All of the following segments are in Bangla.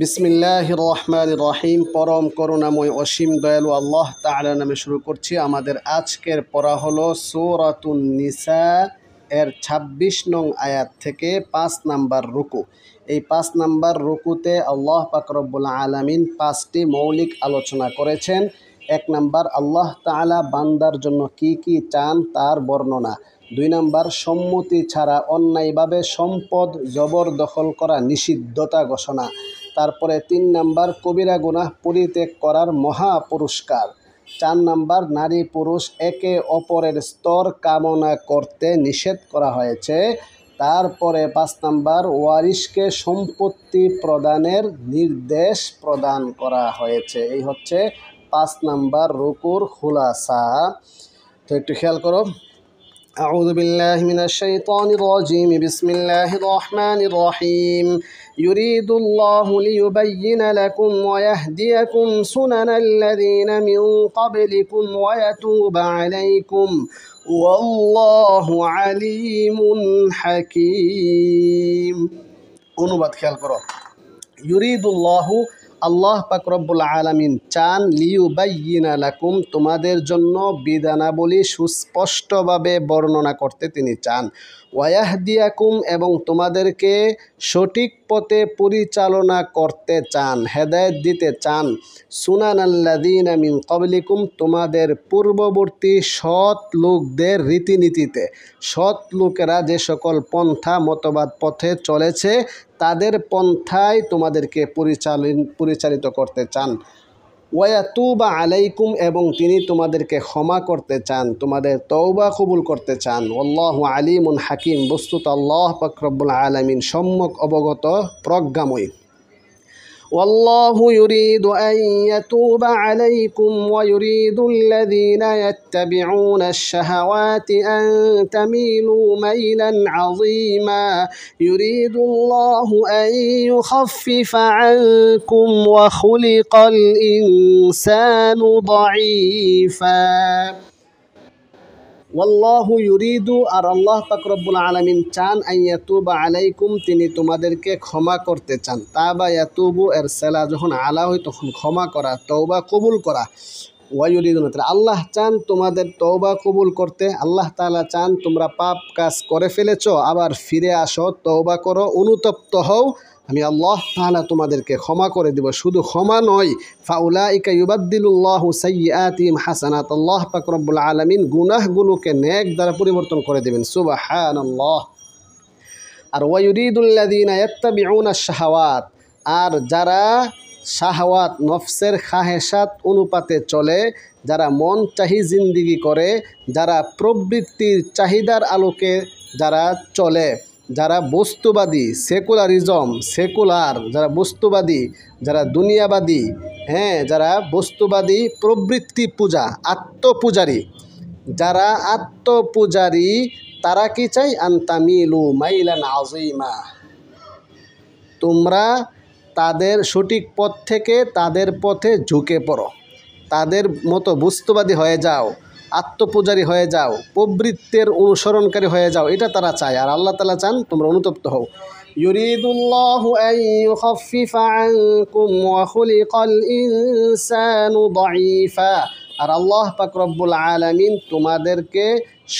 বিসমিল্লাহির রহমানির রহিম। পরম করুণাময় অসীম দয়ালু আল্লাহ তাআলা নামে শুরু করছি। আমাদের আজকের পড়া হলো সূরাতুন নিসা এর ২৬ নং আয়াত থেকে ৫ নাম্বার রুকু। এই ৫ নাম্বার রুকুতে আল্লাহ পাক রব্বুল আলামিন ৫টি মৌলিক আলোচনা করেছেন। ১ নাম্বার, আল্লাহ তাআলা বান্দার জন্য কি কি চান তার বর্ণনা। ২ নাম্বার, সম্মতি ছাড়া অন্যায়ভাবে সম্পদ জবরদখল করা নিষিদ্ধতা ঘোষণা। তারপরে ৩ নাম্বার, কবিরা গুনাহ পরিত্যাগ করার মহা পুরস্কার। ৪ নাম্বার, নারী পুরুষ একে অপরের স্তর কামনা করতে নিষেধ করা হয়েছে। তারপরে ৫ নাম্বার, ওয়ারিশকে সম্পত্তি প্রদানের নির্দেশ প্রদান করা হয়েছে। এই হচ্ছে ৫ নাম্বার রুকুর খুলাসা। তো একটু খেয়াল করো। أعوذ بالله من الشيطان الرجيم بسم الله الرحمن الرحيم يريد الله ليبين لكم ويهديكم سنن الذين من قبلكم ويتوب عليكم والله عليم حكيم। অনুবাদ খেয়াল করো। ইউরিদুল্লাহু, আল্লাহ পাক রব্বুল আলামিন চান, লিয়ুবাইয়িনা লাকুম, তোমাদের জন্য বিধানাবলী সুস্পষ্টভাবে বর্ণনা করতে তিনি চান। ওয়ায়াহদিয়াকুম, এবং তোমাদেরকে সঠিক পথে পরিচালনা করতে চান, হেদায়েত দিতে চান। সুনানাল্লাযীনা মিন ক্বাবলিকুম, তোমাদের পূর্ববর্তী সৎ লোকদের রীতিনীতিতে, সৎ লোকেরা যে সকল পন্থা মতবাদ পথে চলেছে তাদের পন্থায় তোমাদেরকে পরিচালিত করতে চান। ওয়ায়াতুবা আলাইকুম, এবং তিনি তোমাদেরকে ক্ষমা করতে চান, তোমাদের তওবা কবুল করতে চান। আল্লাহু আলিমুন হাকিম, বস্তুত আল্লাহ পাক রব্বুল আলামিন সম্যক অবগত, প্রজ্ঞাময়। والله يريد أن يتوب عليكم ويريد الذين يتبعون الشهوات أن تميلوا ميلا عظيما يريد الله أن يخفف عنكم وخلق الإنسان ضعيفا। ওয়াল্লাহু ইউরিদু, আর আল্লাহ পাক রব্বুল আলামিন চান, আইয়াতুবা আলাইকুম, তিনি তোমাদেরকে ক্ষমা করতে চান। তাবা ইয়াতুবু এর সেলা যখন আলা হয় তখন ক্ষমা করা, তওবা কবুল করা। ওয়ায়ুরিদুন, আল্লাহ চান তোমাদের তওবা কবুল করতে। আল্লাহ তাআলা চান তোমরা পাপ কাজ করে ফেলেছ, আবার ফিরে আসো, তওবা করো, অনুতপ্ত হও, আমি আল্লাহ তাআলা তোমাদেরকে ক্ষমা করে দিব। শুধু ক্ষমা নয়, ফাউলাইকা ইউবাদদিলুল্লাহু সাইয়্যাতিহিম হাসানাত, আল্লাহ পাক রব্বুল আলামিন গুনাহগুলোকে নেক দ্বারা পরিবর্তন করে দেবেন। সুবহানাল্লাহ। আর ওয়ায়ুরিদুল্লাযীনা ইয়াত্তাবিউনা শাহাওয়াত, আর যারা শাহওয়াত, নফসের খাহেসাত অনুপাতে চলে, যারা মন চাহি জিন্দিগি করে, যারা প্রবৃত্তির চাহিদার আলোকে যারা চলে, যারা বস্তুবাদী, সেকুলার, যারা বস্তুবাদী, যারা দুনিয়াবাদী, যারা বস্তুবাদী, প্রবৃত্তি পূজা, আত্মপূজারী, যারা আত্মপূজারী, তারা কি চাই? আনতামিলু মাইলান আযীমা, তোমরা তাদের সঠিক পথ থেকে তাদের পথে ঝুঁকে পড়ো, তাদের মতো বস্তুবাদী হয়ে যাও, আত্মপূজারী হয়ে যাও, প্রবৃত্তের অনুসরণকারী হয়ে যাও, এটা তারা চায়। আর আল্লাহ তাআলা চান তোমরা অনুতপ্ত হও। ইউরিদুল্লাহু আন ইউখাফফিফা আনকুম ওয়া খুলিকাল ইনসানু দাঈফা, আর আল্লাহ পাক রব্বুল আলামিন তোমাদেরকে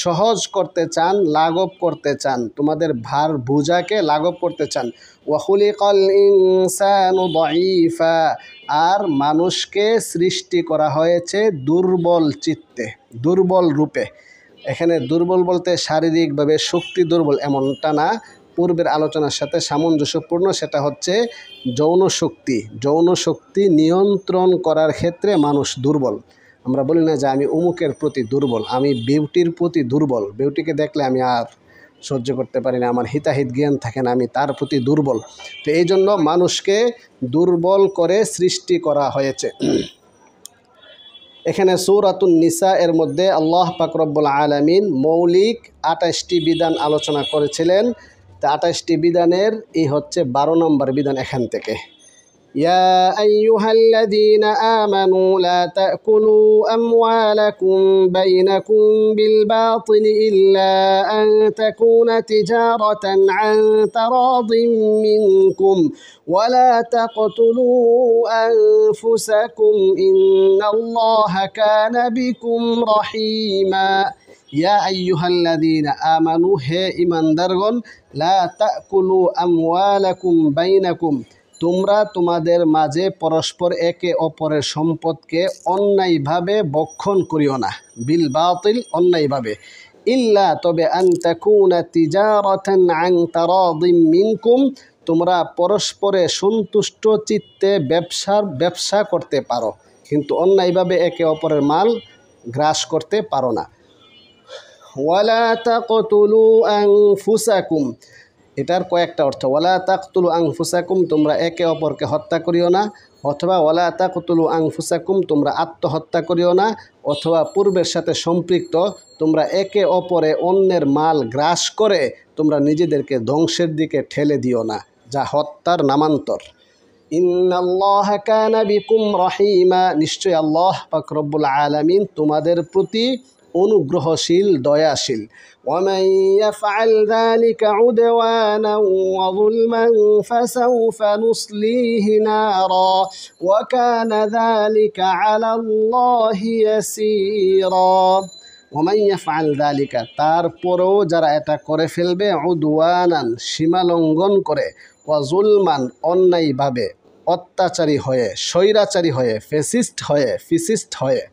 সহজ করতে চান, লাঘব করতে চান, তোমাদের ভার বোঝাকে লাঘব করতে চান। ওয়া খুলিকাল ইনসানু দাঈফা, আর মানুষকে সৃষ্টি করা হয়েছে দুর্বল চিত্তে, দুর্বল রূপে। এখানে দুর্বল বলতে শারীরিকভাবে শক্তি দুর্বল এমনটা না, পূর্বের আলোচনার সাথে সামঞ্জস্যপূর্ণ। সেটা হচ্ছে যৌন শক্তি নিয়ন্ত্রণ করার ক্ষেত্রে মানুষ দুর্বল। আমরা বলি না যে আমি অমুকের প্রতি দুর্বল, আমি বিউটির প্রতি দুর্বল, বিউটিকে দেখলে আমি আর সহ্য করতে পারি না, আমার হিতাহিত জ্ঞান থাকে না, আমি তার প্রতি দুর্বল। তো এই জন্য মানুষকে দুর্বল করে সৃষ্টি করা হয়েছে। এখানে সূরাতুন নিসা এর মধ্যে আল্লাহ পাক রব্বুল আলামিন মৌলিক ২৮টি বিধান আলোচনা করেছিলেন। তা ২৮টি বিধানের এই হচ্ছে ১২ নম্বর বিধান। এখান থেকে يا أيها الذين آمنوا لا تأكلوا أموالكم بينكم بالباطل إلا أن تكون تجارة عن تراض منكم ولا تقتلوا أنفسكم إن الله كان بكم رحيما يا أيها الذين آمنوا هي إيمان درغن لا تأكلوا أموالكم بينكم তোমরা তোমাদের মাঝে পরস্পর একে অপরের সম্পদকে অন্যায়ভাবে ভক্ষণ করিও না বিল বাতিল অন্যায়ভাবে ইল্লা তবে আন তাকুনা তিজারাতান আন তারাদিম মিনকুম তোমরা পরস্পরে সন্তুষ্ট চিত্তে ব্যবসা করতে পারো কিন্তু অন্যায়ভাবে একে অপরের মাল গ্রাস করতে পারো না ওয়ালা তাকতুলু আনফুসাকুম এটার কয়েকটা অর্থ ওয়ালা তাকতুলু আনফুসাকুম তোমরা একে অপরকে হত্যা করিও না অথবা ওয়ালা তাকতুলু আনফুসাকুম তোমরা আত্মহত্যা করিও না অথবা পূর্বের সাথে সম্পৃক্ত তোমরা একে অপরে অন্যের মাল গ্রাস করে তোমরা নিজেদেরকে ধ্বংসের দিকে ঠেলে দিও না যা হত্যার নামান্তর ইন্নাল্লাহা কানা বিকুম রহিমা নিশ্চয় আল্লাহ পাক রব্বুল আলামিন তোমাদের প্রতি অনুগ্রহশীল দয়াশীল ওয়ামান ইয়াফআল যালিকা উদওয়ানা ওয়া যুলমান ফাসাউফা নুসলিহি নারা ওয়া কানা যালিকা আলাল্লাহি ইয়াসীরা ওয়ামান ইয়াফআল যালিকা তারপরেও যারা এটা করে ফেলবে উদওয়ানান সীমালঙ্ঘন করে ওয়া যুলমান অন্যায়ভাবে অত্যাচারী হয়ে স্বৈরাচারী হয়ে ফ্যাসিস্ট হয়ে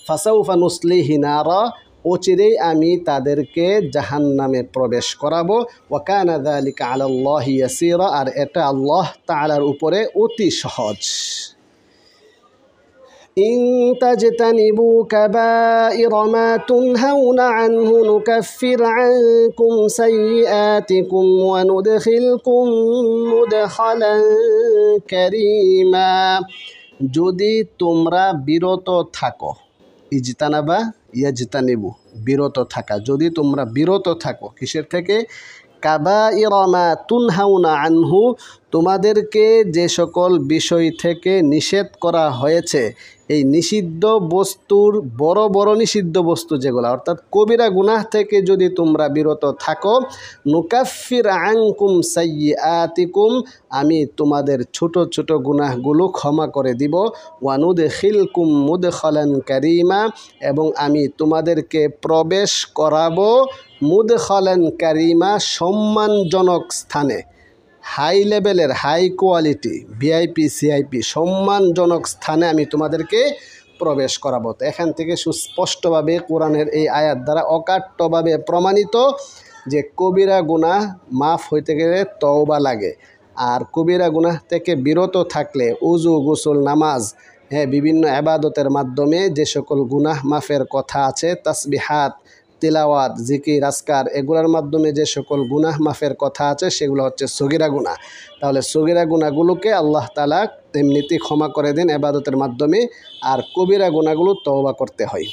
ফাসাউফা নুসলিহি নারা অচিরেই আমি তাদেরকে জাহান্নামে প্রবেশ করাবো ওয়া কানা যালিকা আলাল্লাহি ইয়াসীরা আর এটা আল্লাহ তাআলার উপরে অতি সহজ ইন তাজতানিবু কাবাইরা মা তুনহাউনা আনহু নুকাফির আনকুম সাইয়্যাতিকুম ওয়া নুদখিলকুম মুদখালান কারীমা যদি তোমরা বিরত থাকো ইজতানাবা ইয়াজতানিবু বিরত থাকা যদি তোমরা বিরত থাকো কিসের থেকে কাবাইরা মা তুনহাউনা আনহু তোমাদেরকে যে সকল বিষয় থেকে নিষেধ করা হয়েছে এই নিষিদ্ধ বস্তুর বড় বড় নিষিদ্ধ বস্তু যেগুলো অর্থাৎ কবিরা গুনাহ থেকে যদি তোমরা বিরত থাকো নুকাফির আনকুম সাইয়্যাতিকুম আমি তোমাদের ছোট ছোট গুনাহগুলো ক্ষমা করে দিব ওয়া নুদখিলকুম মুদখালান কারীমা এবং আমি তোমাদেরকে প্রবেশ করাবো মুদখালান কারীমা সম্মানজনক স্থানে হাই লেভেলের হাই কোয়ালিটি ভিআইপি সিআইপি সম্মানজনক স্থানে আমি তোমাদেরকে প্রবেশ করাবো তো এখান থেকে সুস্পষ্টভাবে কোরআনের এই আয়াত দ্বারা অকাট্যভাবে প্রমাণিত যে কবিরা গুনাহ মাফ হইতে গেলে তওবা লাগে আর কবিরা গুনাহ থেকে বিরত থাকলে উজু গোসল নামাজ বিভিন্ন ইবাদতের মাধ্যমে যে সকল গুনাহ মাফের কথা আছে তাসবিহাত তিলাওয়াত জিকির আজকার এগুলোর মাধ্যমে যে সকল গুনাহ মাফের কথা আছে সেগুলো হচ্ছে সগীরা গুনাহ তাহলে সগীরা গুনাহগুলোকে আল্লাহ তাআলা এমনিতেই ক্ষমা করে দেন ইবাদতের মাধ্যমে আর কবিরা গুনাহগুলো তওবা করতে হয়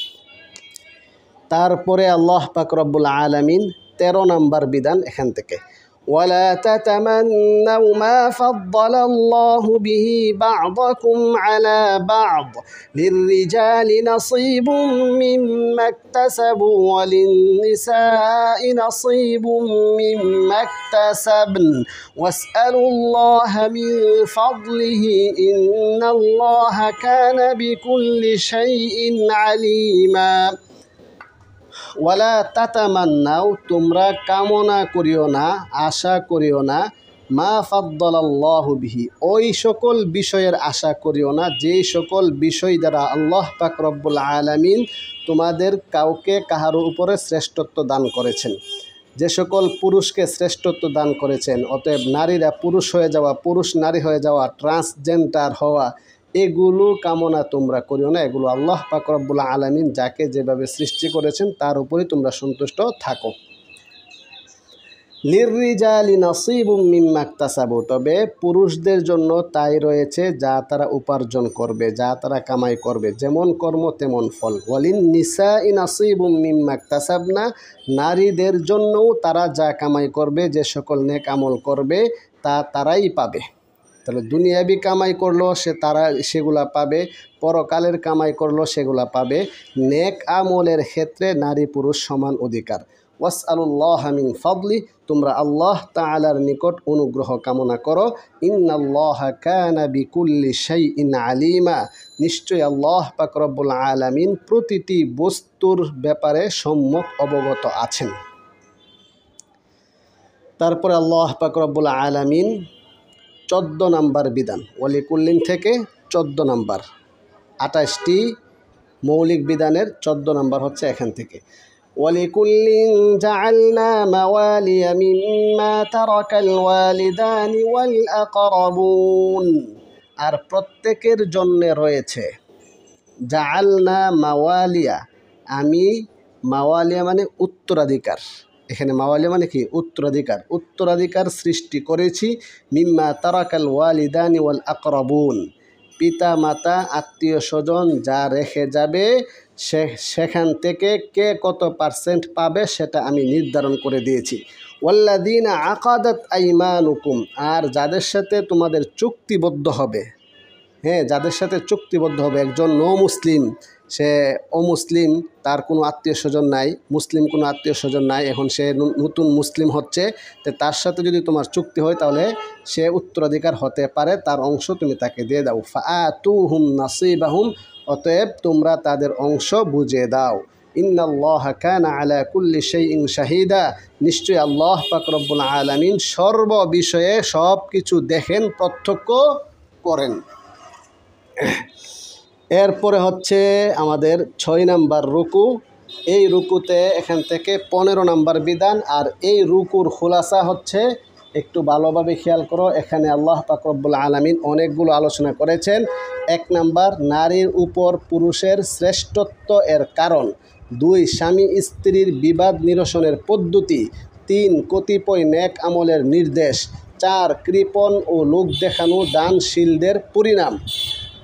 তারপরে আল্লাহ পাক রব্বুল আলামিন 13 নম্বর বিধান এখান থেকে ولا تتمنوا ما فضل الله به بعضكم على بعض للرجال نصيب مما اكتسبوا وللنساء نصيب مما اكتسبن واسألوا الله من فضله إن الله كان بكل شيء عليما ওয়ালা তাতামান্নাও তোমরা কামনা করিও না আশা করিও না মা ফাদ্দালাল্লাহু বিহি ওই সকল বিষয়ের আশা করিও না যে সকল বিষয় দ্বারা আল্লাহ পাক রব্বুল আলামিন তোমাদের কাউকে কাহার উপরে শ্রেষ্ঠত্ব দান করেছেন যে সকল পুরুষকে শ্রেষ্ঠত্ব দান করেছেন অতএব নারীরা পুরুষ হয়ে যাওয়া পুরুষ নারী হয়ে যাওয়া ট্রান্সজেন্ডার হওয়া এগুলো কামনা তোমরা করিও না এগুলো আল্লাহ পাক রব্বুল আলামিন যাকে যেভাবে সৃষ্টি করেছেন তার উপরই তোমরা সন্তুষ্ট থাকো লিররিজালি নাসিবুম মিম্মা ইকতাসাবু তবে পুরুষদের জন্য তাই রয়েছে যা তারা উপার্জন করবে যা তারা কামাই করবে যেমন কর্ম তেমন ফল ওয়ালিন নিসাই নাসিবুম মিম্মা ইকতাসাবনা নারীদের জন্যও তারা যা কামাই করবে যে সকল নেক আমল করবে তা তারাই পাবে তাহলে দুনিয়াবি কামাই করলো সেগুলা পাবে, পরকালের কামাই করলো সেগুলা পাবে। নেক আমলের ক্ষেত্রে নারী পুরুষ সমান অধিকার। ওয়াসআলুল্লাহ মিন ফাদলি, তোমরা আল্লাহ তাআলার নিকট অনুগ্রহ কামনা করো। ইন্নাল্লাহা কানা বিকুল্লি শাইইন আলিমা, নিশ্চয় আল্লাহ পাক রব্বুল আলামিন প্রতিটি বস্তুর ব্যাপারে সম্যক অবগত আছেন। তারপরে আল্লাহ পাক রব্বুল আলামিন 14 নাম্বার বিধান, ওয়ালিকুল্লিন থেকে 14 নাম্বার, 28টি মৌলিক বিধানের 14 নাম্বার হচ্ছে এখান থেকে। ওয়ালিকুল্লিন জাআলনা মাওয়ালিয়া মিম্মা তারাকাল ওয়ালিদানি ওয়াল আকরাবুন, আর প্রত্যেকের জন্য রয়েছে জাআলনা মাওয়ালিয়া, আমি মাওয়ালিয়া মানে উত্তরাধিকার, এখানে মাওয়ালিয়া মানে কি উত্তরাধিকার, উত্তরাধিকার সৃষ্টি করেছি। মিম্মা তারাকাল ওয়ালিদানি ওয়াল আকরাবুন, পিতা মাতা আত্মীয় স্বজন যা রেখে যাবে সেখান থেকে কে কত পার্সেন্ট পাবে সেটা আমি নির্ধারণ করে দিয়েছি। ওয়াল্লাযীনা আকাদাত আইমানুকুম, আর যাদের সাথে তোমাদের চুক্তিবদ্ধ হবে, যাদের সাথে চুক্তিবদ্ধ হবে, একজন নো মুসলিম, সে অমুসলিম, তার কোনো আত্মীয় স্বজন নাই, মুসলিম কোনো আত্মীয় স্বজন নাই, এখন সে নতুন মুসলিম হচ্ছে, তো তার সাথে যদি তোমার চুক্তি হয় তাহলে সে উত্তরাধিকার হতে পারে, তার অংশ তুমি তাকে দিয়ে দাও। ফাআতুহুম নাসিবাহুম, অতএব তোমরা তাদের অংশ বুঝে দাও। ইন্নাল্লাহা কানা আলা কুল্লি শাইইন শাহিদা, নিশ্চয়ই আল্লাহ পাক রব্বুল আলামিন সর্ব বিষয়ে সব কিছু দেখেন, প্রত্যক্ষ করেন। এরপরে হচ্ছে আমাদের 6 নাম্বার রুকু। এই রুকুতে এখান থেকে 15 নাম্বার বিধান, আর এই রুকুর খুলাসা হচ্ছে, একটু ভালোভাবে খেয়াল করো, এখানে আল্লাহ পাক রব্বুল আলামিন অনেকগুলো আলোচনা করেছেন। 1 নাম্বার, নারীর উপর পুরুষের শ্রেষ্ঠত্ব এর কারণ। 2, স্বামী স্ত্রীর বিবাদ নিরসনের পদ্ধতি। 3, কতিপয় নেক আমলের নির্দেশ। 4, কৃপণ ও লোক দেখানো দানশীলদের পরিণাম।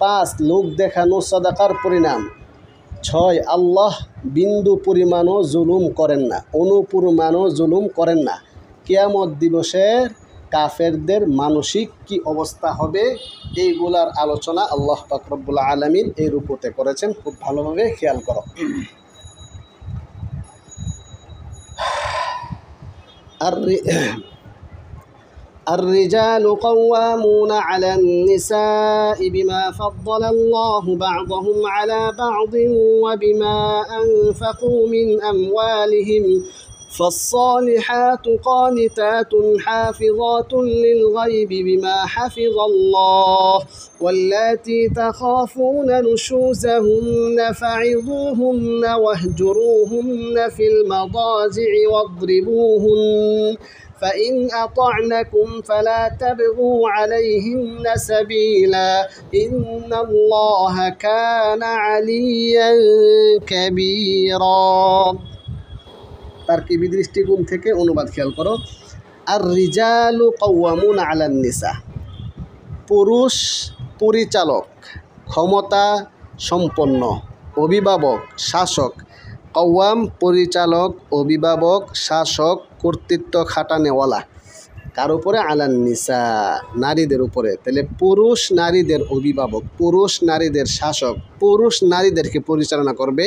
5, লোক দেখানো সাদাকার পরিণাম। 6, আল্লাহ বিন্দু পরিমাণও জুলুম করেন না, অনুপরিমাণও জুলুম করেন না। কিয়ামত দিবসের কাফেরদের মানসিক কি অবস্থা হবে, এইগুলার আলোচনা আল্লাহ পাক রব্বুল আলামিন এই রূপতে করেছেন, খুব ভালোভাবে খেয়াল করো। الرجال قوامون على النساء بما فضل الله بعضهم على بعض وبما أنفقوا من أموالهم، فالصالحات قانتات حافظات للغيب بما حفظ الله، واللاتي تخافون نشوزهن فعظوهن واهجروهن في المضاجع واضربوهن، فإن أطعنكم فلا تبغوا عليهن سبيلا إن الله كان عليا كبيرا। তারকিবি দৃষ্টিকোণ থেকে অনুবাদ খেয়াল করো। আর রিজালু কাওয়ামুনা আলান নিসা, পুরুষ পরিচালক, ক্ষমতা সম্পন্ন, অভিভাবক, শাসক। কাওয়াম পরিচালক, অভিভাবক, শাসক, কর্তৃত্ব খাটানেওয়ালা, কার উপরে? আলান নিসা, নারীদের উপরে। তাহলে পুরুষ নারীদের অভিভাবক, পুরুষ নারীদের শাসক, পুরুষ নারীদেরকে পরিচালনা করবে,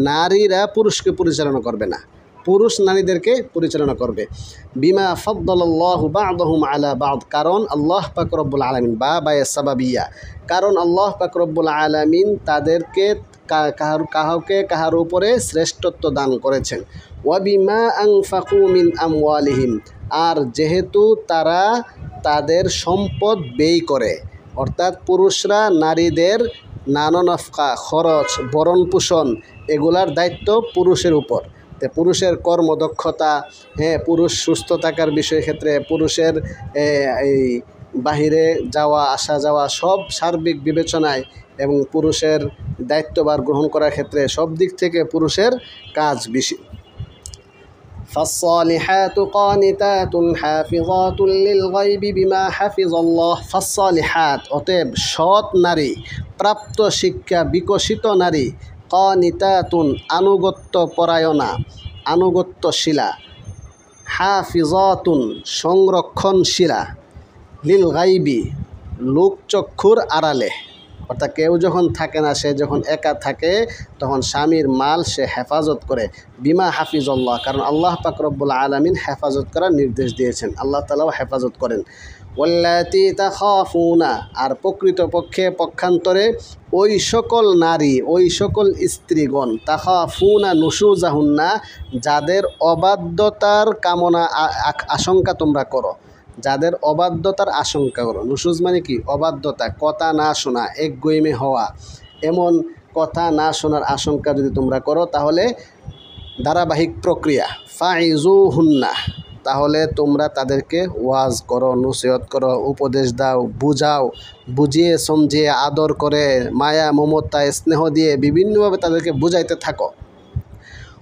নারীরা পুরুষকে পরিচালনা করবে না, পুরুষ নারীদেরকে পরিচালনা করবে। বিমা ফাদ্দালাল্লাহু বা'দাহুম আলা বা'দ, কারণ আল্লাহ পাক রব্বুল আলামিন, বায়ে সাবাবিয়া, কারণ আল্লাহ পাক রব্বুল আলামিন তাদেরকে কাহাকে কাহার উপরে শ্রেষ্ঠত্ব দান করেছেন। ওয়া বিমা আনফাকু মিন আমওয়ালিহিম, আর যেহেতু তারা তাদের সম্পদ ব্যয় করে, অর্থাৎ পুরুষরা নারীদের নানা নফকা, খরচ, ভরণ পোষণ, এগুলার দায়িত্ব পুরুষের উপর। পুরুষের কর্মদক্ষতা, পুরুষ সুস্থ থাকার বিষয় ক্ষেত্রে, পুরুষের এই বাহিরে যাওয়া আসা যাওয়া সব সার্বিক বিবেচনায় এবং পুরুষের দায়িত্বভার গ্রহণ করার ক্ষেত্রে সব দিক থেকে পুরুষের কাজ বেশি। ফাসসালিহাতু কানিতাতুন হাফিযাতুন লিল গায়বি বিমা হাফিজাল্লাহ। ফাসসালিহাত, অতএব সৎ নারী, প্রাপ্ত শিক্ষা বিকশিত নারী, কানিতাতুন আনুগত্য পরায়ণা, আনুগত্যশীলা, হাফিজাতুন সংরক্ষণশীলা, লিল গায়বি লোকচক্ষুর আড়ালে, অর্থাৎ কেউ যখন থাকে না, সে যখন একা থাকে তখন স্বামীর মাল সে হেফাজত করে। বিমা হাফিজল্লাহ, কারণ আল্লাহ পাক রব্বুল আলামিন হেফাজত করার নির্দেশ দিয়েছেন, আল্লাহ তাআলাও হেফাজত করেন। ওয়াল্লাতী তাখাফুনা, আর প্রকৃতপক্ষে পক্ষান্তরে ওই সকল নারী, ওই সকল স্ত্রীগণ, তাখাফুনা নুশুজাহুন্না, যাদের অবাধ্যতার কামনা আশঙ্কা তোমরা করো, যাদের অবাধ্যতার আশঙ্কা করো। নুশুজ মানে কি? অবাধ্যতা, কথা না শোনা, একগুঁয়েমি হওয়া, এমন কথা না শোনার আশঙ্কা যদি তোমরা করো, তাহলে ধারাবাহিক প্রক্রিয়া ফাইজুহুন্না, তাহলে তোমরা তাদেরকে ওয়াজ করো, নসিহত করো, উপদেশ দাও, বুঝাও, বুঝিয়ে সমঝিয়ে আদর করে মায়া মমতা স্নেহ দিয়ে বিভিন্নভাবে তাদেরকে বুঝাইতে থাকো।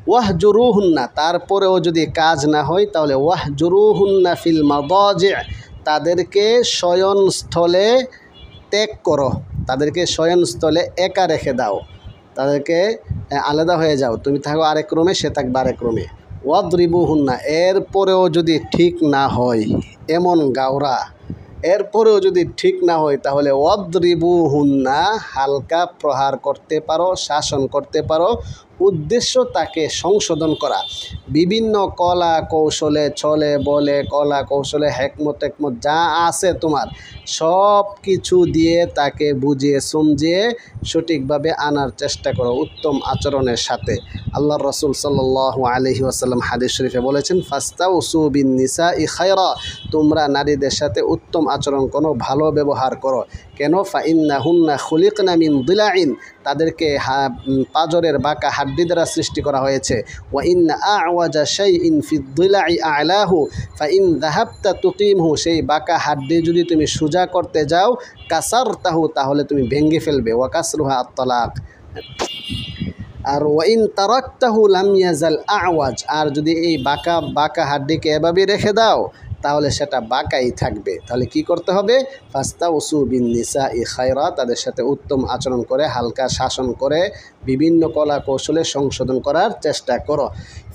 ওয়াহজুরুহুন্না, তারপরেও যদি কাজ না হয় তাহলে ওয়াহজুরুহুন্না ফিল মাদাজি', তাদেরকে শয়নস্থলে ত্যাগ করো, তাদেরকে শয়নস্থলে একা রেখে দাও, তাদেরকে আলাদা হয়ে যাও, তুমি থাকো আরেক রুমে, সে থাকবে আরেক রুমে। ওয়াদরিবুহুন্না, এরপরেও যদি ঠিক না হয়, এমন গাওরা, এরপরেও যদি ঠিক না হয় তাহলে ওয়াদরিবুহুন্না, হালকা প্রহার করতে পারো, শাসন করতে পারো, উদ্দেশ্য তাকে সংশোধন করা। বিভিন্ন কলা কৌশলে, ছলে বলে, কলা কৌশলে, হেকমত যা আছে তোমার সব কিছু দিয়ে তাকে বুঝিয়ে সমঝিয়ে সঠিকভাবে আনার চেষ্টা করো উত্তম আচরণের সাথে। আল্লাহর রাসূল সাল্লাল্লাহু আলাইহি ওয়াসাল্লাম হাদিস শরীফে বলেছেন, ফাস্তাউসু বিন নিসাই খায়রা, তোমরা নারীদের সাথে উত্তম আচরণ করো, ভালো ব্যবহার করো। কেন? ফাইন্নাহুন্না খুলিকনা মিন দিলাইন, তাদেরকে পাজরের বাঁকা হাড্ডি দ্বারা সৃষ্টি করা হয়েছে। ওয়া ইন্না আ'ওয়াজা শাইইন ফিদ দিলাই আ'লাহু ফাইন যাহাবতা তুকিমহু, সেই বাঁকা হাড্ডি যদি তুমি সোজা করতে যাও, কাসারতাহু, তাহলে তুমি ভেঙে ফেলবে। ওয়া কাসরুহা আত-তালাক। আর ওয়াইন তারাকতাহু লাম ইয়াজাল আ'ওয়াজ, আর যদি এই বাঁকা হাড্ডিকে এভাবে রেখে দাও তাহলে সেটা বাঁকাই থাকবে। তাহলে কি করতে হবে? ফাস্তাউসু বিন নিসাই খায়রা, তাদের সাথে উত্তম আচরণ করে, হালকা শাসন করে, বিভিন্ন কলা কৌশলে সংশোধন করার চেষ্টা করো।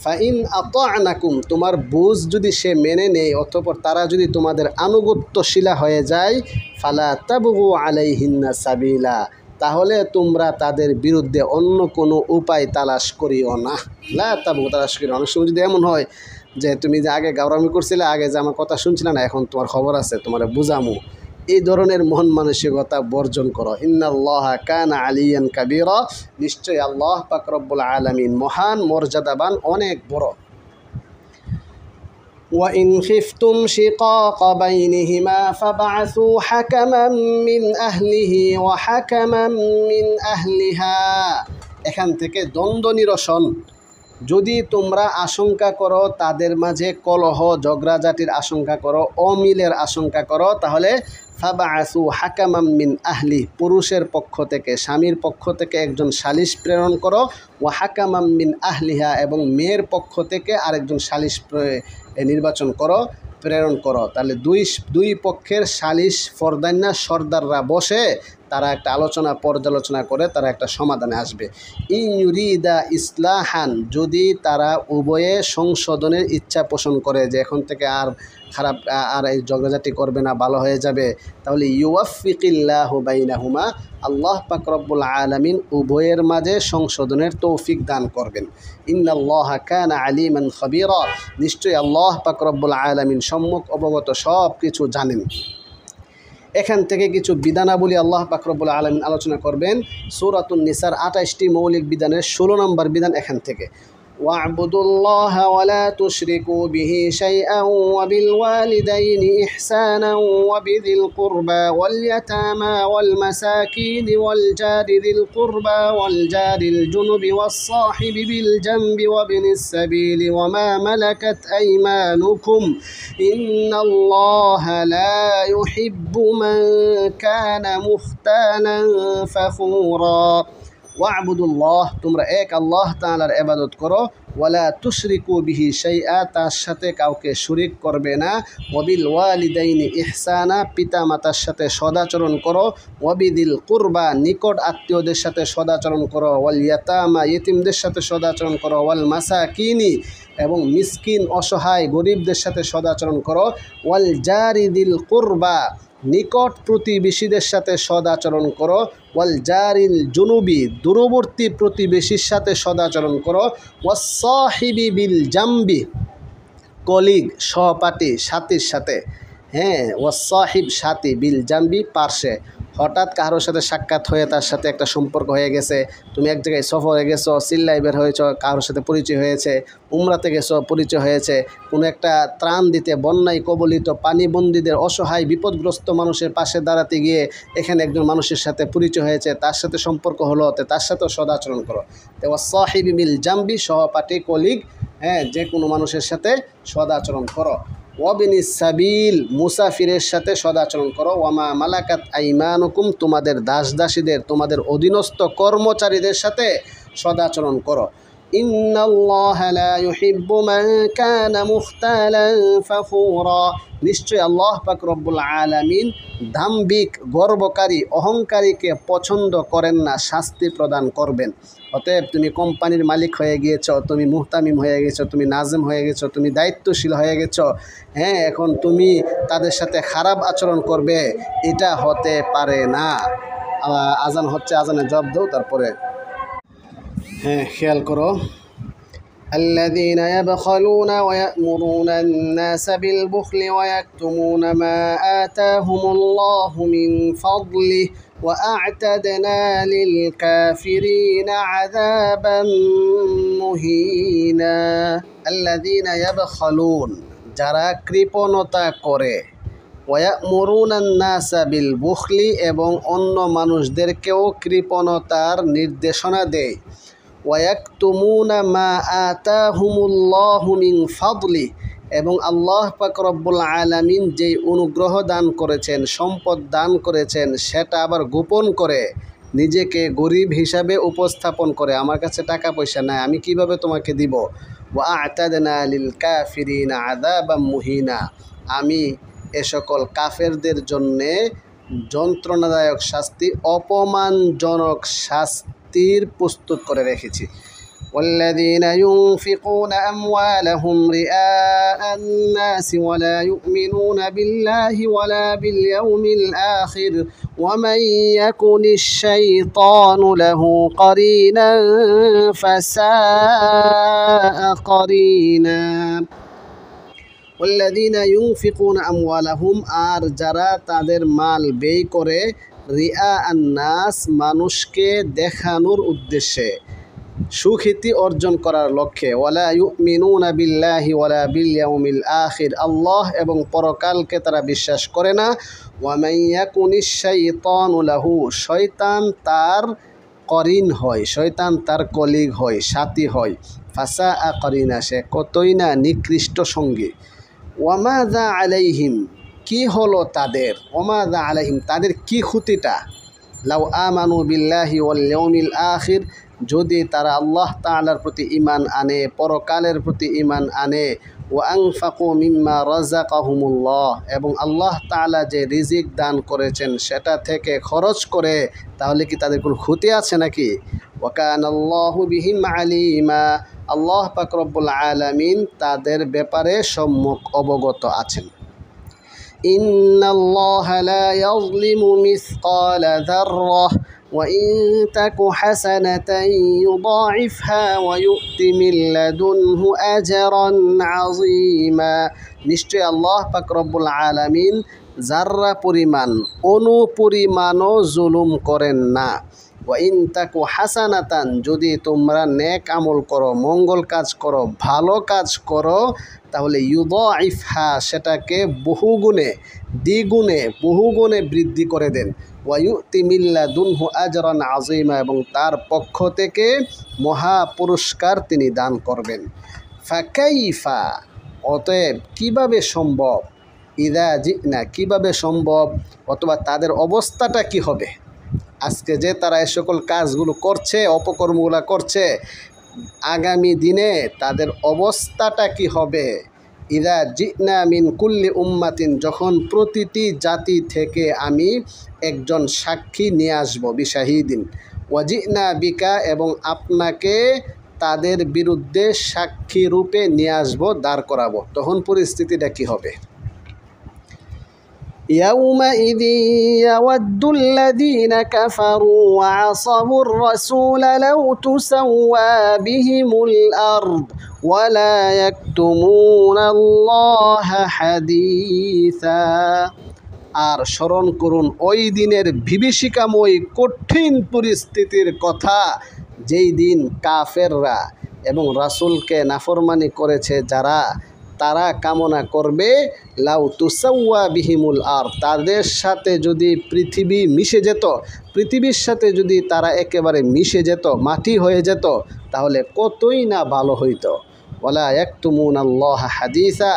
ফাইন আতা'নাকুম, তোমার বুঝ যদি সে মেনে নেয়, অতঃপর তারা যদি তোমাদের আনুগত্যশীলা হয়ে যায়, ফালা তাবগু আলাইহিন্না সাবিলা, তাহলে তোমরা তাদের বিরুদ্ধে অন্য কোনো উপায় তালাশ করিও না। লা তাবগু, তালাশ করিও। অনেক সময় যদি এমন হয় যে তুমি যে আগে গাওরামি করছিলে, আগে যে আমার কথা শুনছিলে না, এখন তোমার খবর আছে, তোমার বুঝামু, এই ধরনের মন মানসিকতা বর্জন করো। ইন্নাল্লাহা কানা আলিয়ান কাবীরা, নিশ্চয়ই আল্লাহ পাক রব্বুল আলামিন মহান, মর্যাদাবান, অনেক বড়। وإن خفتم شقاق بينهما فابعثوا حكما من أهله وحكما من أهلها, এখান থেকে দ্বন্দ্ব নিরসন। যদি তোমরা আশঙ্কা করো তাদের মাঝে কলহ ঝগড়াঝাটির আশঙ্কা করো, অমিলের আশঙ্কা করো, তাহলে ফাবাআসু হাকামাম মিন আহলি, পুরুষের পক্ষ থেকে, স্বামীর পক্ষ থেকে একজন সালিশ প্রেরণ করো, ওয়া হাকামাম মিন আহলিহা, এবং মেয়ের পক্ষ থেকে আরেকজন সালিশ নির্বাচন করো, প্রেরণ করো। তাহলে দুই পক্ষের সালিশ ফরদান্না সর্দাররা বসে তারা একটা আলোচনা পর্যালোচনা করে তারা একটা সমাধানে আসবে। ইন ইউরিদা ইসলাহান, যদি তারা উভয়ে সংশোধনের ইচ্ছা পোষণ করে যে এখন থেকে আর খারাপ, আর এই ঝগড়াঝাটি করবে না, ভালো হয়ে যাবে, তাহলে ইউওয়াফিকিল্লাহু বাইনাহুমা, আল্লাহ পাক রব্বুল আলামিন উভয়ের মাঝে সংশোধনের তৌফিক দান করবেন। ইন্নাল্লাহা কানা আলিমান খাবীরা, নিশ্চয়ই আল্লাহ পাক রব্বুল আলামিন সম্যক অবগত, সব কিছু জানেন। এখান থেকে কিছু বিধানাবলী আল্লাহ পাক রব্বুল আলামিন আলোচনা করবেন। সূরাতুন নিসার 28টি মৌলিক বিধানের 16 নম্বর বিধান এখান থেকে। ওয়া'বুদুল্লাহ ওয়া লা তুশরিকু বিহি শাইআন ওয়া বিল ওয়ালিদাইনি ইহসানান ওয়া বিযিল কুরবা ওয়াল ইয়াতামা ওয়াল মাসাকিন ওয়াল জারি যিল কুরবা ওয়াল জারিল জুনুবি ওয়াস সাহিবি বিল জামবি ওয়া বিনিস সাবিলি ওয়া মা মালাকাত আইমানুকুম ইন্নাল্লাহা লা ইউহিব্বু মান কানা মুখতালান ফাখুরা। ওয়া'বুদুল্লাহ, তোমরা এক আল্লাহ তাআলার ইবাদত করো, ওয়ালা তুশরিকু বিহি শাইআ, তার সাথে কাউকে শরীক করবে না, ওয়াবিল ওয়ালিদাইনি ইহসানা, পিতা মাতার সাথে সদাচরণ করো, ওয়াবিদিল কুরবা, নিকট আত্মীয়দের সাথে সদাচরণ করো, ওয়াল ইয়াতামা, ইতিমদের সাথে সদাচরণ করো, ওয়াল মাসাকিনি, এবং মিসকিন অসহায় গরিবদের সাথে সদাচরণ করো, ওয়াল জারি যিল কুরবা, নিকট প্রতিবেশীদের সাথে সদাচরণ করো, ওয়াল জারিল জুনুবি দূরবর্তী প্রতিবেশীর সাথে সদাচরণ করো, ওয়াস-সাহিবি বিল জামবি কলিগ সহপাঠী সাথীর সাথে, হ্যাঁ, ওয়াস-সাহিব সাথী, বিল জামবি পার্শ্বে। হঠাৎ কারোর সাথে সাক্ষাৎ হয়ে তার সাথে একটা সম্পর্ক হয়ে গেছে, তুমি এক জায়গায় সফরে গেছো, চিল্লাই বের হয়েছ, কারোর সাথে পরিচয় হয়েছে, উমরাতে গেছো, পরিচয় হয়েছে, কোনো একটা ত্রাণ দিতে বন্যায় কবলিত পানিবন্দীদের অসহায় বিপদগ্রস্ত মানুষের পাশে দাঁড়াতে গিয়ে এখানে একজন মানুষের সাথে পরিচয় হয়েছে, তার সাথে সম্পর্ক হলো, তার সাথেও সদাচরণ করো। তো ওয়াস-সাহিবি বিল জামবি সহপাঠী কলিগ, হ্যাঁ, যে কোনো মানুষের সাথে সদাচরণ করো। ওয়াবিনিস সাবিল মুসাফিরের সাথে সদাচরণ করো। ওয়ামা মালাকাত আইমানুকুম তোমাদের দাসদাসীদের, তোমাদের অধীনস্থ কর্মচারীদের সাথে সদাচরণ করো। ইন্নাল্লাহা লা ইউহিব্বু মান কানা মুখতালান ফাখুরা, নিশ্চয় আল্লাহ পাক রব্বুল আলামিন দাম্ভিক, গর্বকারী, অহংকারীকে পছন্দ করেন না, শাস্তি প্রদান করবেন। অতএব তুমি কোম্পানির মালিক হয়ে গিয়েছো, তুমি মুহতামিম হয়ে গেছো, তুমি নাজেম হয়ে গেছো, তুমি দায়িত্বশীল হয়ে গেছো, হ্যাঁ, এখন তুমি তাদের সাথে খারাপ আচরণ করবে, এটা হতে পারে না। আজান হচ্ছে, আজানে জবাব দাও, তারপরে হ্যাঁ খেয়াল করো। الذين يبخلون ويأمرون الناس بالبخل ويكتمون ما آتاهم الله من فضله وأعتدنا للكافرين عذابا مهينا الذين يبخلون যারা কৃপণতা করে, ওয়ায়ামুরুনান নাসা বিল বুখলি এবং অন্য মানুষদেরকেও কৃপণতার নির্দেশনা দেয়, ওয়ায়াকতুমুনা মা আতাহুমুল্লাহু মিন ফাদলি এবং আল্লাহ পাক রব্বুল আলামিন যেই অনুগ্রহ দান করেছেন, সম্পদ দান করেছেন, সেটা আবার গোপন করে, নিজেকে গরিব হিসাবে উপস্থাপন করে, আমার কাছে টাকা পয়সা নাই, আমি কিভাবে তোমাকে দিব। ওয়া আ'তাদনা লিল কাফিরিনা আযাবাম মুহিনা, আমি এ সকল কাফেরদের জন্যে যন্ত্রণাদায়ক শাস্তি, অপমানজনক শাস্তির প্রস্তুত করে রেখেছি। والذين ينفقون أموالهم رئاء الناس ولا يؤمنون بالله ولا باليوم الآخر ومن يكن الشيطان له قرينا فساء قرينا والذين ينفقون أموالهم আর যারা তাদের মাল ব্যয় করে, রিআ আন-নাস মানুষকে দেখানোর উদ্দেশ্যে, সুখ্যাতি অর্জন করার লক্ষ্যে, ওয়ালা ইউমিনুনা বিল্লাহি ওয়ালা বিল ইয়াউমিল আখির আল্লাহ এবং পরকালকে তারা বিশ্বাস করে না। ওয়া মান ইয়াকুনিশ শাইতানু লাহু, শয়তান তার করিন হয়, শয়তান তার কলিগ হয়, সাথী হয়, ফাসাআ করিনা, সে কতই না নিকৃষ্ট সঙ্গী। ওয়ামাযা আলাইহিম, কি হলো তাদের, ওয়ামাযা আলাইহিম তাদের কি ক্ষতিটা, লাউ আমানু বিল্লাহি ওয়াল ইয়াউমিল আখির, যদি তারা আল্লাহ তাআলার প্রতি ঈমান আনে, পরকালের প্রতি ঈমান আনে, ওয়া আনফাকু মিম্মা রাযাকাহুমুল্লাহ এবং আল্লাহ তাআলা যে রিজিক দান করেছেন সেটা থেকে খরচ করে, তাহলে কি তাদের কোনো ক্ষতি আছে নাকি? ওয়া কানাল্লাহু বিহিম আলিমা, আল্লাহ পাক রব্বুল আলামিন তাদের ব্যাপারে সম্যক অবগত আছেন। ইন্নাল্লাহা লা ইয়াযলিমু মিসকালা যাররাহ ওয়া ইন তাকু হাসানাতান ইউদাঈফহা ওয়া ইউ'তি মিন লাদুনহু আজরান আযীমা, নিশ্চয় আল্লাহ পাক রব্বুল আলামিন যাররা পরিমাণ, অনুপরিমাণও জুলুম করেন না। ওয়া ইন তাকু হাসানাতান, যদি তোমরা নেক আমল করো, মঙ্গল কাজ করো, ভালো কাজ করো, তাহলে ইউদাঈফহা, সেটাকে বহুগুণে, দ্বিগুণে, বহুগুণে বৃদ্ধি করে দেন। ওয়া ইউ'তি মিন লাদুনহু আজরান আযীমা, এবং তার পক্ষ থেকে মহা পুরস্কার তিনি দান করবেন। ফাকাইফা, অতএব কিভাবে সম্ভব, ইযা জিনা, কিভাবে সম্ভব, অথবা তাদের অবস্থাটা কি হবে, আজকে যে তারা এ সকল কাজগুলো করছে, অপকর্মগুলো করছে, আগামী দিনে তাদের অবস্থাটা কি হবে। ইযা জিনা মিন কুল্লি উম্মাতিন, যখন প্রতিটি জাতি থেকে আমি একজন সাক্ষী নিয়ে আসবো, বিশাহিদিন, ওয়া জিনা বিকা, এবং আপনাকে তাদের বিরুদ্ধে সাক্ষী রূপে নিয়ে আসবো, দাঁড় করাবো, তখন পরিস্থিতিটা কি হবে। يومئذ يود الذين كفروا وعصوا الرسول لو تسوى بهم الأرض ولا يكتمون الله حديثا। আর স্মরণ করুন ওই দিনের বিভীষিকাময় কঠিন পরিস্থিতির কথা, যেই দিন কাফেররা এবং রাসূলকে নাফরমানি করেছে যারা, তারা কামনা করবে লাউ তুসাওয়া বিহিমুল আর, তাদের সাথে যদি পৃথিবী মিশে যেত, পৃথিবীর সাথে যদি তারা একেবারে মিশে যেত, মাটি হয়ে যেত, তাহলে কতই না ভালো হইতো। ওয়ালা ইয়াকতুমুনাল্লাহ হাদিসা,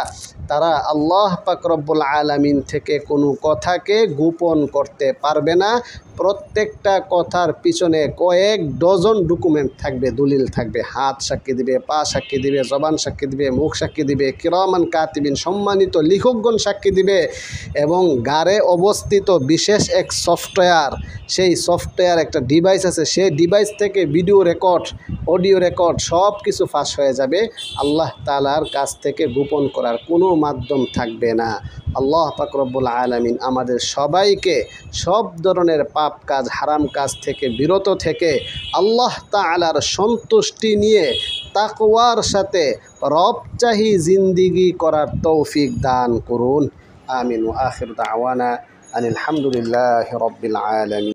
তারা আল্লাহ পাক রব্বুল আলামিন থেকে কোনো কথাকে গোপন করতে পারবে না। প্রত্যেকটা কথার পিছনে কয়েক ডজন ডকুমেন্ট থাকবে, দলিল থাকবে। হাত সাক্ষী দিবে, পা সাক্ষী দিবে, জবান সাক্ষী দিবে, মুখ সাক্ষী দিবে, কিরামান কাতিবিন সম্মানিত লিখকগণ সাক্ষী দিবে, এবং গাড়ে অবস্থিত বিশেষ এক সফটওয়্যার, সেই সফটওয়্যার একটা ডিভাইস আছে, সেই ডিভাইস থেকে ভিডিও রেকর্ড, অডিও রেকর্ড সব কিছু ফাঁস হয়ে যাবে। আল্লাহ তাআলার কাছ থেকে গোপন করার কোনো মাধ্যম থাকবে না। আল্লাহ পাক রব্বুল আলামিন আমাদের সবাইকে সব ধরনের পাপ কাজ, হারাম কাজ থেকে বিরত থেকে আল্লাহ তাআলার সন্তুষ্টি নিয়ে তাকওয়ার সাথে রবচাহি জিন্দিগি করার তৌফিক দান করুন। আমিন। ওয়া আখির দাওয়ানা আনিল হামদুলিল্লাহি রাব্বিল আলামিন।